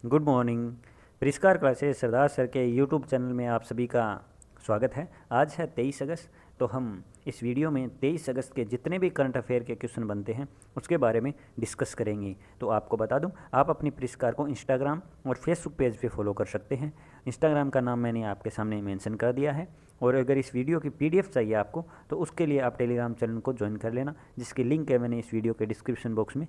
Good morning. परिष्कार classes सरदार sir के YouTube channel में आप सभी का स्वागत है। आज है 23 अगस्त। तो हम इस वीडियो में 23 अगस्त के जितने भी करंट अफेयर के क्वेश्चन बनते हैं उसके बारे में डिस्कस करेंगे। तो आपको बता दूं, आप अपनी परिष्कार को इंस्टाग्राम और फेसबुक पेज पे फॉलो कर सकते हैं। इंस्टाग्राम का नाम मैंने आपके सामने मेंशन कर दिया है, और अगर इस वीडियो की PDF चाहिए आपको तो उसके लिए आप टेलीग्राम चैनल को ज्वाइन कर लेना, जिसकी लिंक है मैंने इस वीडियो के डिस्क्रिप्शन बॉक्स में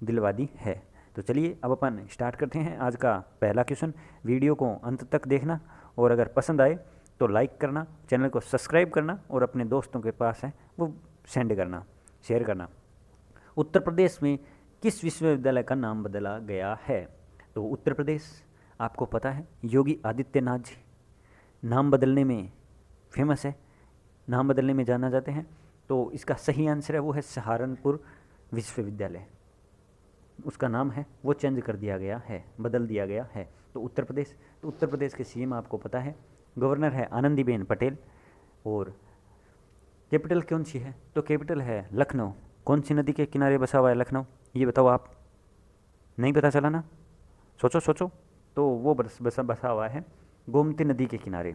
दिलवा दी है। तो चलिए अब अपन स्टार्ट करते हैं आज का पहला क्वेश्चन। वीडियो को अंत तक देखना, और अगर पसंद आए तो लाइक करना, चैनल को सब्सक्राइब करना, और अपने दोस्तों के पास है वो सेंड करना, शेयर करना। उत्तर प्रदेश में किस विश्वविद्यालय का नाम बदला गया है? तो उत्तर प्रदेश आपको पता है योगी आदित्यनाथ जी नाम बदलने में फेमस है, नाम बदलने में जाना जाते हैं। तो इसका सही आंसर है वो है सहारनपुर विश्वविद्यालय। उसका नाम है वो चेंज कर दिया गया है, बदल दिया गया है। तो उत्तर प्रदेश के CM आपको पता है, गवर्नर है आनंदीबेन पटेल। और कैपिटल कौन सी है? तो कैपिटल है लखनऊ। कौन सी नदी के किनारे बसा हुआ है लखनऊ? ये बताओ आप। नहीं पता चला ना? सोचो। तो वो बसा हुआ है गोमती नदी के किनारे।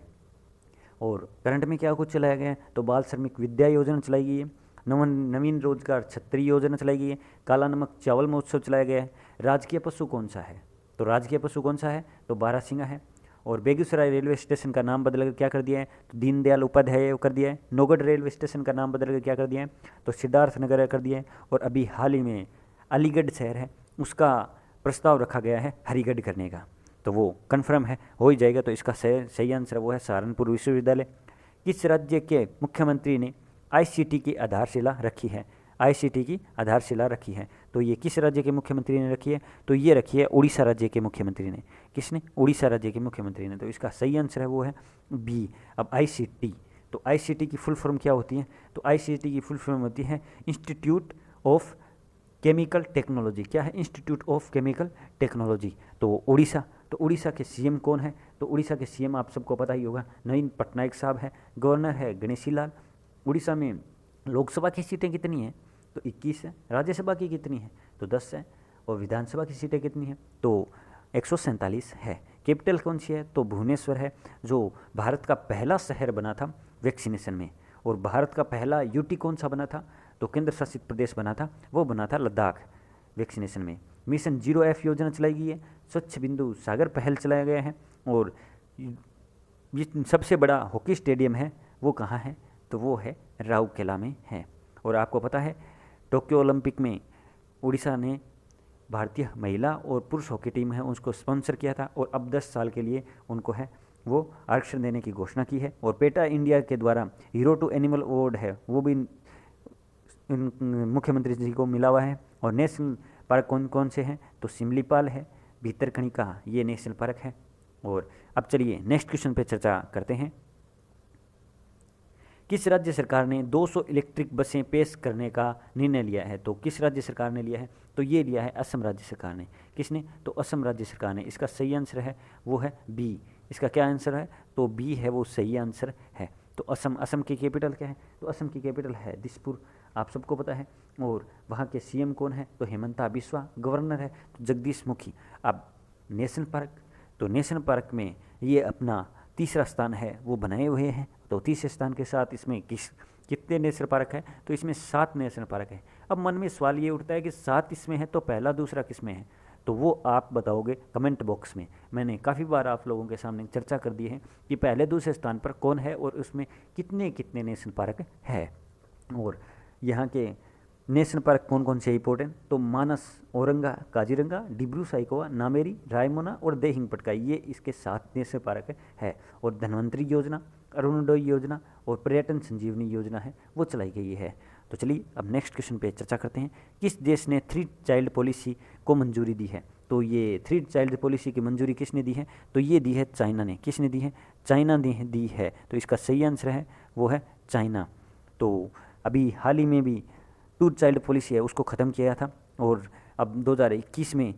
और करंट में क्या कुछ चलाया गया है? तो बाल श्रमिक विद्या योजना चलाई गई है, नवीन रोजगार छतरी योजना चलाई गई है, काला नमक चावल महोत्सव चलाया गया है। राजकीय पशु कौन सा है? तो राजकीय पशु कौन सा है? तो बारहसिंगा है। और बेगूसराय रेलवे स्टेशन का नाम बदल कर क्या कर दिया है? तो दीनदयाल उपाध्याय कर दिया है। नौगढ़ रेलवे स्टेशन का नाम बदल कर क्या कर दिया है? तो सिद्धार्थ नगर कर दिया है। और अभी हाल ही में अलीगढ़ शहर है, उसका प्रस्ताव रखा गया है हरिगढ़ करने का। तो वो कन्फर्म है, हो ही जाएगा। तो इसका सही आंसर वो है सहारनपुर विश्वविद्यालय। किस राज्य के मुख्यमंत्री ने ICT की आधारशिला रखी है? ICT की आधारशिला रखी है। तो ये किस राज्य के मुख्यमंत्री ने रखी है? तो ये रखी है उड़ीसा राज्य के मुख्यमंत्री ने। किसने? उड़ीसा राज्य के मुख्यमंत्री ने। तो इसका सही आंसर है वो है B। अब ICT, तो ICT की फुल फॉर्म क्या होती है? तो ICT की फुल फॉर्म होती है इंस्टीट्यूट ऑफ केमिकल टेक्नोलॉजी। क्या है? Institute of chemical technology. तो उड़ीसा, तो उड़ीसा के CM कौन है? तो उड़ीसा के CM आप सबको पता ही होगा, नवीन पटनायक साहब है। गवर्नर है गणेशी लाल। उड़ीसा में लोकसभा की सीटें कितनी हैं? तो 21 है। राज्यसभा की कितनी है? तो 10 है। और विधानसभा की सीटें कितनी हैं? तो 147 है। कैपिटल कौन सी है? तो भुवनेश्वर है, जो भारत का पहला शहर बना था वैक्सीनेशन में। और भारत का पहला UT कौन सा बना था? तो केंद्र शासित प्रदेश बना था, वो बना था लद्दाख वैक्सीनेशन में। मिशन 0F योजना चलाई गई है। स्वच्छ बिंदु सागर पहल चलाया गया है। और सबसे बड़ा हॉकी स्टेडियम है वो कहाँ है? तो वो है राउरकेला में है। और आपको पता है टोक्यो ओलंपिक में उड़ीसा ने भारतीय महिला और पुरुष हॉकी टीम है उसको स्पॉन्सर किया था, और अब 10 साल के लिए उनको है वो आरक्षण देने की घोषणा की है। और पेटा इंडिया के द्वारा हीरो टू एनिमल अवार्ड है वो भी मुख्यमंत्री जी को मिला हुआ है। और नेशनल पार्क कौन कौन से हैं? तो सिमलीपाल है, भीतरकनिका, ये नेशनल पार्क है। और अब चलिए नेक्स्ट क्वेश्चन पे चर्चा करते हैं। किस राज्य सरकार ने 200 इलेक्ट्रिक बसें पेश करने का निर्णय लिया है? तो किस राज्य सरकार ने लिया है? तो ये लिया है असम राज्य सरकार ने। किसने? तो असम राज्य सरकार ने। इसका सही आंसर है वो है B। इसका क्या आंसर है? तो B है वो सही आंसर है। तो असम की कैपिटल क्या है? तो असम की कैपिटल है दिसपुर, आप सबको पता है। और वहाँ के CM कौन है? तो हेमंता बिस्वा। गवर्नर है तो जगदीश मुखी। अब नेशनल पार्क, तो नेशनल पार्क में ये अपना तीसरा स्थान है वो बनाए हुए हैं। तो तीसरे स्थान के साथ इसमें कितने नेशनल पार्क है? तो इसमें 7 नेशनल पार्क है। अब मन में सवाल ये उठता है कि 7 इसमें है तो पहला दूसरा किस में है? तो वो आप बताओगे कमेंट बॉक्स में। मैंने काफ़ी बार आप लोगों के सामने चर्चा कर दी है कि पहले दूसरे स्थान पर कौन है और उसमें कितने कितने नेशनल पार्क है। और यहाँ के नेशनल पार्क कौन कौन से इंपॉर्टेंट? तो मानस, औरंगा, काजीरंगा, डिब्रू साइखोवा, नामेरी, रायमोना और देहिंग पटका, ये इसके 7 नेशनल पार्क है। और धन्वंतरी योजना, अरुणोदय योजना और पर्यटन संजीवनी योजना है वो चलाई गई है। तो चलिए अब नेक्स्ट क्वेश्चन पे चर्चा करते हैं। किस देश ने 3 चाइल्ड पॉलिसी को मंजूरी दी है? तो ये 3 चाइल्ड पॉलिसी की मंजूरी किसने दी है? तो ये दी है चाइना ने। किसने दी है? चाइना ने दी है। तो इसका सही आंसर है वो है चाइना। तो अभी हाल ही में भी 2 चाइल्ड पॉलिसी है उसको ख़त्म किया था, और अब 2021 में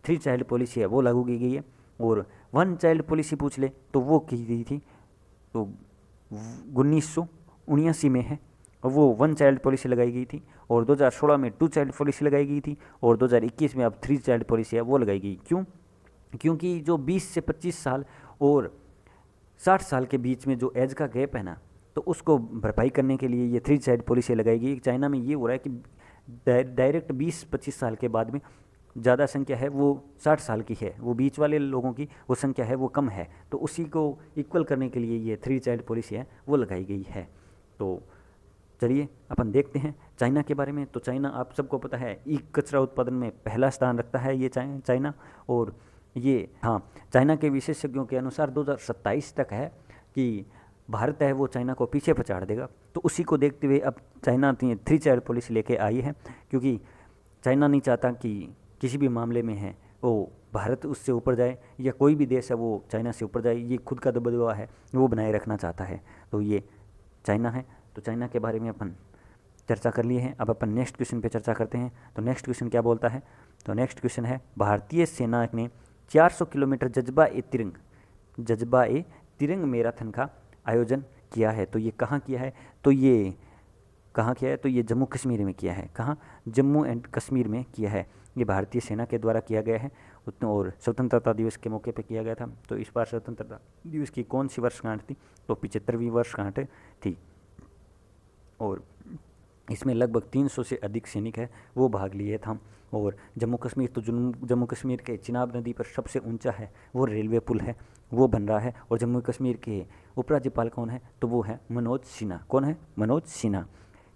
3 चाइल्ड पॉलिसी है वो लागू की गई है। और 1 चाइल्ड पॉलिसी पूछ ले तो वो की गई थी तो 1979 में है, और वो 1 चाइल्ड पॉलिसी लगाई गई थी। और 2016 में 2 चाइल्ड पॉलिसी लगाई गई थी, और 2021 में अब 3 चाइल्ड पॉलिसी है वो लगाई गई। क्यों? क्योंकि जो 20 से 25 साल और 60 साल के बीच में जो एज का गैप है ना, तो उसको भरपाई करने के लिए ये 3 चाइल्ड पॉलिसी लगाई गई। चाइना में ये हो रहा है कि डायरेक्ट 20-25 साल के बाद में ज़्यादा संख्या है वो 60 साल की है, वो बीच वाले लोगों की वो संख्या है वो कम है, तो उसी को इक्वल करने के लिए ये 3 चाइल्ड पॉलिसी है वो लगाई गई है। तो चलिए अपन देखते हैं चाइना के बारे में। तो चाइना आप सबको पता है ई कचरा उत्पादन में पहला स्थान रखता है ये चाइना। और ये हाँ, चाइना के विशेषज्ञों के अनुसार 2027 तक है कि भारत है वो चाइना को पीछे पछाड़ देगा। तो उसी को देखते हुए अब चाइना 3 चाइल्ड पॉलिसी लेके आई है, क्योंकि चाइना नहीं चाहता कि किसी भी मामले में है वो भारत उससे ऊपर जाए या कोई भी देश है वो चाइना से ऊपर जाए, ये खुद का दबदबा है वो बनाए रखना चाहता है। तो ये चाइना है। तो चाइना के बारे में अपन चर्चा कर लिए हैं। अब अपन नेक्स्ट क्वेश्चन पे चर्चा करते हैं। तो नेक्स्ट क्वेश्चन क्या बोलता है? तो नेक्स्ट क्वेश्चन है, भारतीय सेना ने 400 किलोमीटर जज्बा ए तिरंग मैराथन का आयोजन किया है। तो ये कहाँ किया है? तो ये कहाँ किया है? तो ये जम्मू कश्मीर में किया है। कहाँ? जम्मू एंड कश्मीर में किया है। ये भारतीय सेना के द्वारा किया गया है और स्वतंत्रता दिवस के मौके पे किया गया था। तो इस बार स्वतंत्रता दिवस की कौन सी वर्षगांठ थी? तो 75वीं वर्षगांठ थी। और इसमें लगभग 300 से अधिक सैनिक है वो भाग लिए था। और जम्मू कश्मीर, तो जम्मू कश्मीर के चिनाब नदी पर सबसे ऊंचा है वो रेलवे पुल है वो बन रहा है। और जम्मू कश्मीर के उपराज्यपाल कौन है? तो वो है मनोज सिन्हा। कौन है? मनोज सिन्हा।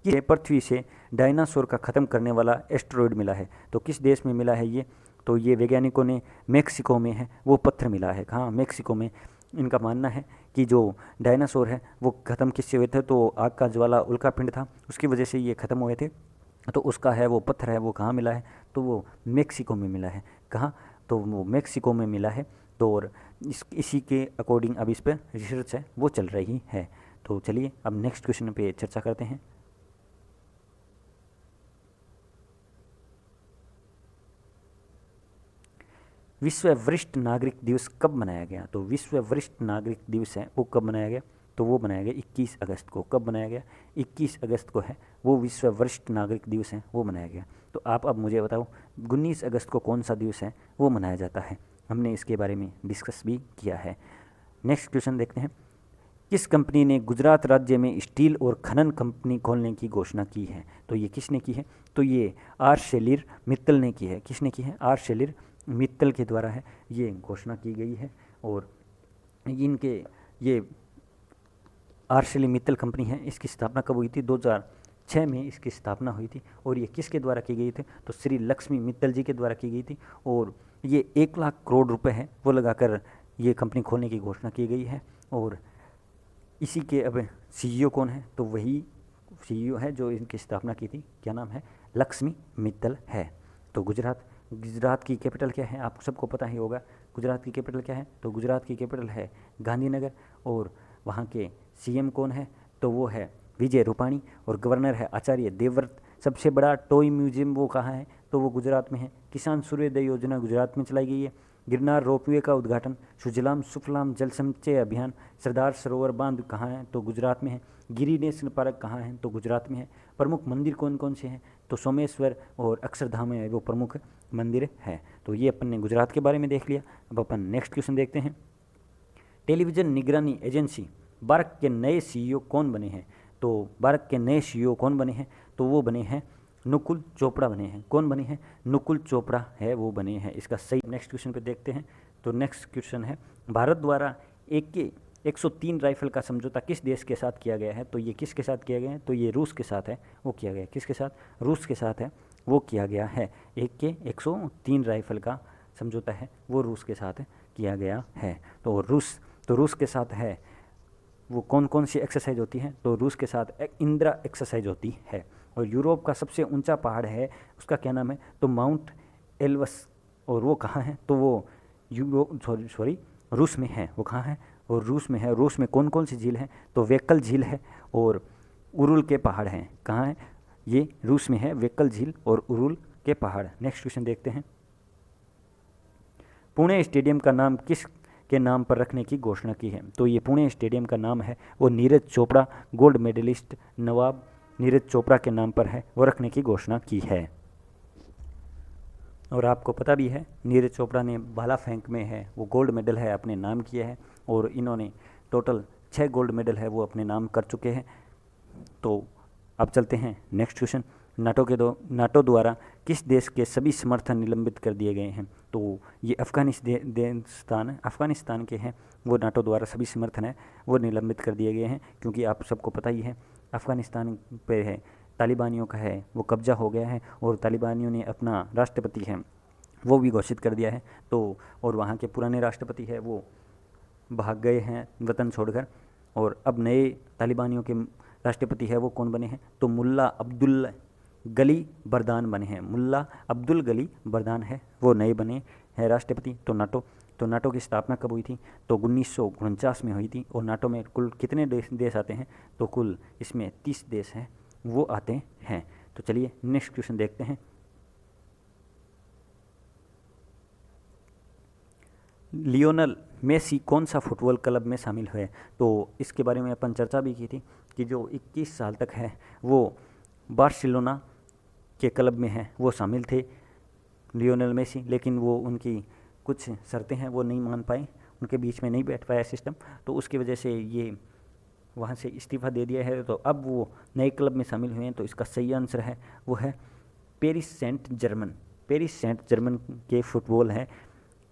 ये पृथ्वी से डायनासोर का ख़त्म करने वाला एस्टेरॉयड मिला है। तो किस देश में मिला है ये? तो ये वैज्ञानिकों ने मेक्सिको में है वो पत्थर मिला है। हाँ, मेक्सिको में। इनका मानना है कि जो डायनासोर है वो ख़त्म किससे हुए थे? तो आग का ज्वाला उल्का पिंड था, उसकी वजह से ये ख़त्म हुए थे। तो उसका है वो पत्थर है वो कहाँ मिला है? तो वो मेक्सिको में मिला है। कहाँ? तो वो मेक्सिको में मिला है। तो और इसी के अकॉर्डिंग अब इस पर रिसर्च है वो चल रही है। तो चलिए अब नेक्स्ट क्वेश्चन पे चर्चा करते हैं। विश्व वरिष्ठ नागरिक दिवस कब मनाया गया? तो विश्व वरिष्ठ नागरिक दिवस है वो कब मनाया गया? तो वो बनाया गया 21 अगस्त को। कब बनाया गया? 21 अगस्त को है वो विश्व वरिष्ठ नागरिक दिवस है वो मनाया गया। तो आप अब मुझे बताओ 19 अगस्त को कौन सा दिवस है वो मनाया जाता है? हमने इसके बारे में डिस्कस भी किया है। नेक्स्ट क्वेश्चन देखते हैं। किस कंपनी ने गुजरात राज्य में स्टील और खनन कंपनी खोलने की घोषणा की है? तो ये किसने की है? तो ये आर शेलिर मित्तल ने की है। किसने की है? आर शेलिर मित्तल के द्वारा है ये घोषणा की गई है। और इनके ये आर्शेली मित्तल कंपनी है, इसकी स्थापना कब हुई थी? 2006 में इसकी स्थापना हुई थी। और ये किसके द्वारा की गई थी? तो श्री लक्ष्मी मित्तल जी के द्वारा की गई थी। और ये 1 लाख करोड़ रुपए है वो लगाकर ये कंपनी खोलने की घोषणा की गई है। और इसी के अब सीईओ कौन है? तो वही सीईओ है जो इनकी स्थापना की थी। क्या नाम है? लक्ष्मी मित्तल है। तो गुजरात की कैपिटल क्या है? आप सबको पता ही होगा। गुजरात की कैपिटल क्या है? तो गुजरात की कैपिटल है गांधीनगर। और वहाँ के सीएम कौन है? तो वो है विजय रूपाणी। और गवर्नर है आचार्य देवव्रत। सबसे बड़ा टॉय म्यूजियम वो कहाँ है? तो वो गुजरात में है। किसान सूर्योदय योजना गुजरात में चलाई गई है। गिरनार रोपवे का उद्घाटन, सुजलाम सुफलाम जल संचय अभियान, सरदार सरोवर बांध कहाँ है? तो गुजरात में है। गिरी नेशनल पार्क कहाँ है? तो गुजरात में है। प्रमुख मंदिर कौन कौन से हैं? तो सोमेश्वर और अक्षरधाम है वो प्रमुख मंदिर है। तो ये अपन ने गुजरात के बारे में देख लिया। अब अपन नेक्स्ट क्वेश्चन देखते हैं। टेलीविज़न निगरानी एजेंसी बार्क के नए सीईओ कौन बने हैं? तो बार्क के नए सीईओ कौन बने हैं? तो वो बने हैं नुकुल चोपड़ा बने हैं। कौन बने हैं? नुकुल चोपड़ा है वो बने हैं। इसका सही नेक्स्ट क्वेश्चन पे देखते हैं। तो नेक्स्ट क्वेश्चन है, भारत द्वारा AK-103 राइफल का समझौता किस देश के साथ किया गया है? तो ये किसके साथ किया गया है? तो ये रूस के साथ है वो किया गया है। किसके साथ? रूस के साथ है वो किया गया है। AK-103 राइफल का समझौता है वो रूस के साथ किया गया है। तो रूस के साथ है वो कौन कौन सी एक्सरसाइज होती है? तो रूस के साथ इंदिरा एक्सरसाइज होती है। और यूरोप का सबसे ऊंचा पहाड़ है उसका क्या नाम है? तो माउंट एल्ब्रस। और वो कहाँ है? तो वो रूस में है। वो कहाँ है? और रूस में है। रूस में कौन कौन सी झील है? तो वेक्कल झील है और उरुल के पहाड़ हैं। कहाँ है? ये रूस में है, वेक्कल झील और उरुल के पहाड़। नेक्स्ट क्वेश्चन देखते हैं। पुणे स्टेडियम का नाम किस के नाम पर रखने की घोषणा की है? तो ये पुणे स्टेडियम का नाम है वो नीरज चोपड़ा, गोल्ड मेडलिस्ट नवाब नीरज चोपड़ा के नाम पर है वो रखने की घोषणा की है। और आपको पता भी है नीरज चोपड़ा ने भाला फेंक में है वो गोल्ड मेडल है अपने नाम किया है, और इन्होंने टोटल 6 गोल्ड मेडल है वो अपने नाम कर चुके हैं। तो अब चलते हैं नेक्स्ट क्वेश्चन। नाटो द्वारा किस देश के सभी समर्थन निलंबित कर दिए गए हैं? तो ये अफ़गानिस्तान के हैं, वो नाटो द्वारा सभी समर्थन है वो निलंबित कर दिए गए हैं, क्योंकि आप सबको पता ही है अफ़गानिस्तान पे है तालिबानियों का है वो कब्जा हो गया है, और तालिबानियों ने अपना राष्ट्रपति है वो भी घोषित कर दिया है। तो और वहाँ के पुराने राष्ट्रपति है वो भाग गए हैं वतन छोड़कर, और अब नए तालिबानियों के राष्ट्रपति है वो कौन बने हैं? तो मुल्ला अब्दुल गली बरदान बने हैं। मुल्ला अब्दुल गली बरदान है वो नए बने हैं राष्ट्रपति। तो नाटो की स्थापना कब हुई थी? तो 1949 में हुई थी। और नाटो में कुल कितने देश आते हैं? तो कुल इसमें 30 देश हैं वो आते हैं। तो चलिए नेक्स्ट क्वेश्चन देखते हैं। लियोनल मेसी कौन सा फुटबॉल क्लब में शामिल हुए? तो इसके बारे में अपन चर्चा भी की थी कि जो 21 साल तक है वो बार्सिलोना के क्लब में है वो शामिल थे लियोनल मेसी, लेकिन वो उनकी कुछ शर्तें हैं वो नहीं मान पाए, उनके बीच में नहीं बैठ पाया सिस्टम, तो उसकी वजह से ये वहाँ से इस्तीफ़ा दे दिया है। तो अब वो नए क्लब में शामिल हुए हैं। तो इसका सही आंसर है वो है पेरिस सेंट जर्मन के फुटबॉल है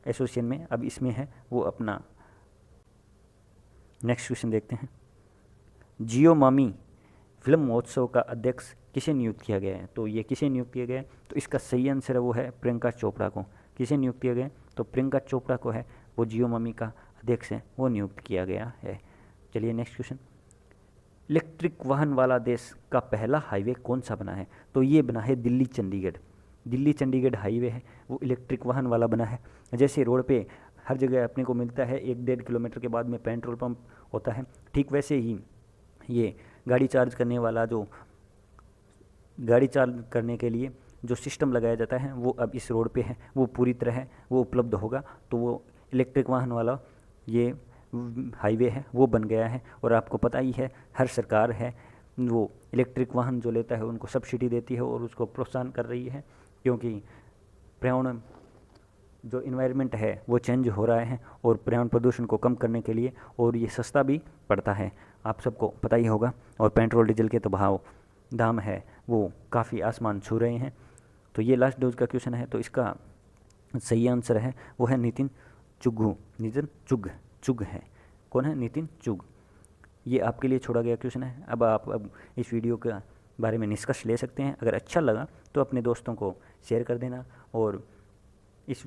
एसोसिएशन में अब इसमें है वो अपना। नेक्स्ट क्वेश्चन देखते हैं। जियो मामी फिल्म महोत्सव का अध्यक्ष किसे नियुक्त किया गया है? तो ये किसे नियुक्त किया गया है? तो इसका सही आंसर है वो है प्रियंका चोपड़ा को। किसे नियुक्त किया गया? तो प्रियंका चोपड़ा को है वो जियो मामी का अध्यक्ष है वो नियुक्त किया गया है। चलिए नेक्स्ट क्वेश्चन। इलेक्ट्रिक वाहन वाला देश का पहला हाईवे कौन सा बना है? तो ये बना है दिल्ली चंडीगढ़ हाईवे है वो इलेक्ट्रिक वाहन वाला बना है। जैसे रोड पे हर जगह अपने को मिलता है 1-1.5 किलोमीटर के बाद में पेट्रोल पंप होता है, ठीक वैसे ही ये गाड़ी चार्ज करने के लिए जो सिस्टम लगाया जाता है वो अब इस रोड पे है वो पूरी तरह वो उपलब्ध होगा। तो वो इलेक्ट्रिक वाहन वाला ये हाईवे है वो बन गया है। और आपको पता ही है हर सरकार है वो इलेक्ट्रिक वाहन जो लेता है उनको सब्सिडी देती है और उसको प्रोत्साहन कर रही है, क्योंकि पर्यावरण जो इन्वायरमेंट है वो चेंज हो रहा है और पर्यावरण प्रदूषण को कम करने के लिए, और ये सस्ता भी पड़ता है आप सबको पता ही होगा। और पेट्रोल डीजल के तो दाम है वो काफ़ी आसमान छू रहे हैं। तो ये लास्ट डोज का क्वेश्चन है। तो इसका सही आंसर है वो है नितिन चुग है। कौन है? नितिन चुग। ये आपके लिए छोड़ा गया क्वेश्चन है। अब इस वीडियो के बारे में निष्कर्ष ले सकते हैं। अगर अच्छा लगा तो अपने दोस्तों को शेयर कर देना, और इस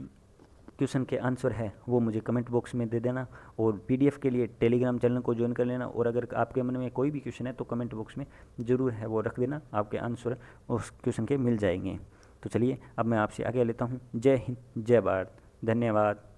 क्वेश्चन के आंसर है वो मुझे कमेंट बॉक्स में दे देना, और पीडीएफ के लिए टेलीग्राम चैनल को ज्वाइन कर लेना। और अगर आपके मन में कोई भी क्वेश्चन है तो कमेंट बॉक्स में ज़रूर है वो रख देना, आपके आंसर उस क्वेश्चन के मिल जाएंगे। तो चलिए अब मैं आपसे आगे लेता हूँ। जय हिंद, जय भारत, धन्यवाद।